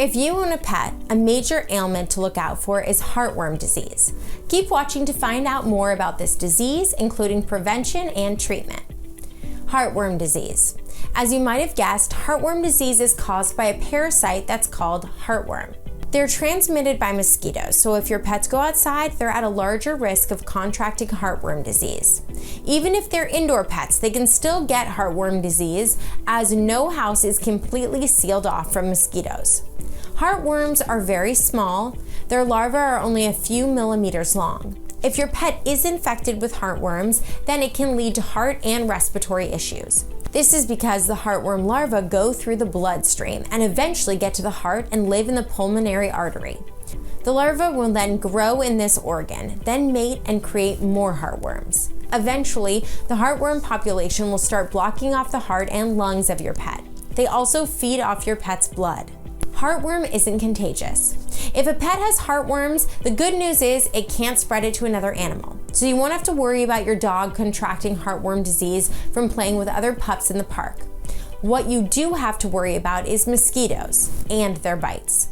If you own a pet, a major ailment to look out for is heartworm disease. Keep watching to find out more about this disease, including prevention and treatment. Heartworm disease. As you might have guessed, heartworm disease is caused by a parasite that's called heartworm. They're transmitted by mosquitoes, so if your pets go outside, they're at a larger risk of contracting heartworm disease. Even if they're indoor pets, they can still get heartworm disease, as no house is completely sealed off from mosquitoes. Heartworms are very small. Their larvae are only a few millimeters long. If your pet is infected with heartworms, then it can lead to heart and respiratory issues. This is because the heartworm larvae go through the bloodstream and eventually get to the heart and live in the pulmonary artery. The larvae will then grow in this organ, then mate and create more heartworms. Eventually, the heartworm population will start blocking off the heart and lungs of your pet. They also feed off your pet's blood. Heartworm isn't contagious. If a pet has heartworms, the good news is it can't spread it to another animal. So you won't have to worry about your dog contracting heartworm disease from playing with other pups in the park. What you do have to worry about is mosquitoes and their bites.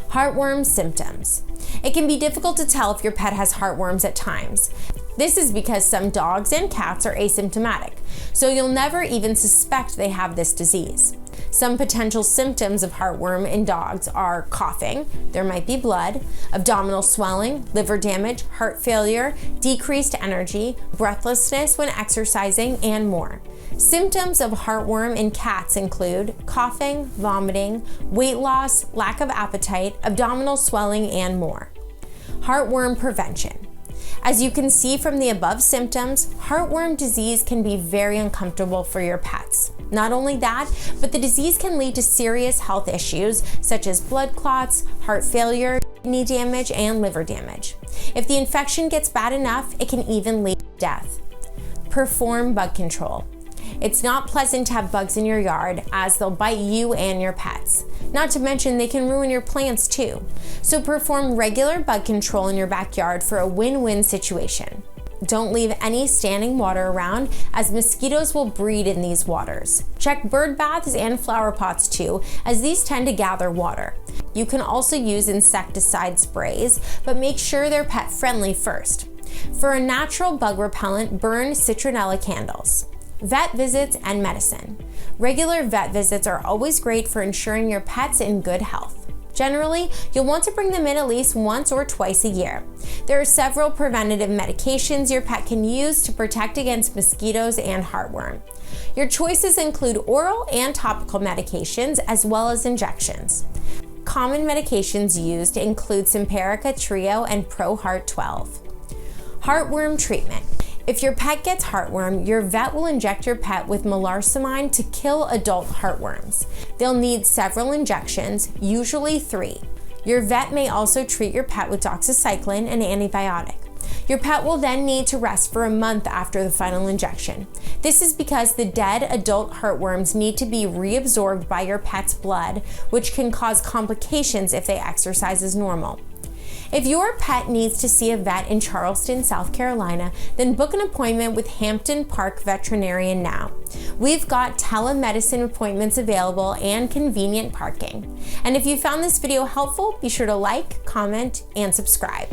Heartworm symptoms. It can be difficult to tell if your pet has heartworms at times. This is because some dogs and cats are asymptomatic, so you'll never even suspect they have this disease. Some potential symptoms of heartworm in dogs are coughing, there might be blood, abdominal swelling, liver damage, heart failure, decreased energy, breathlessness when exercising, and more. Symptoms of heartworm in cats include coughing, vomiting, weight loss, lack of appetite, abdominal swelling, and more. Heartworm prevention. As you can see from the above symptoms, heartworm disease can be very uncomfortable for your pets. Not only that, but the disease can lead to serious health issues such as blood clots, heart failure, kidney damage, and liver damage. If the infection gets bad enough, it can even lead to death. Perform bug control. It's not pleasant to have bugs in your yard, as they'll bite you and your pets. Not to mention they can ruin your plants too. So perform regular bug control in your backyard for a win-win situation. Don't leave any standing water around, as mosquitoes will breed in these waters. Check bird baths and flower pots too, as these tend to gather water. You can also use insecticide sprays, but make sure they're pet friendly first. For a natural bug repellent, burn citronella candles. Vet visits and medicine. Regular vet visits are always great for ensuring your pet's in good health. Generally, you'll want to bring them in at least once or twice a year. There are several preventative medications your pet can use to protect against mosquitoes and heartworm. Your choices include oral and topical medications, as well as injections. Common medications used include Simparica Trio and ProHeart 12. Heartworm treatment. If your pet gets heartworm, your vet will inject your pet with melarsoline to kill adult heartworms. They'll need several injections, usually 3. Your vet may also treat your pet with doxycycline, an antibiotic. Your pet will then need to rest for a month after the final injection. This is because the dead adult heartworms need to be reabsorbed by your pet's blood, which can cause complications if they exercise as normal. If your pet needs to see a vet in Charleston, South Carolina, then book an appointment with Hampton Park Veterinarian now. We've got telemedicine appointments available and convenient parking. And if you found this video helpful, be sure to like, comment, and subscribe.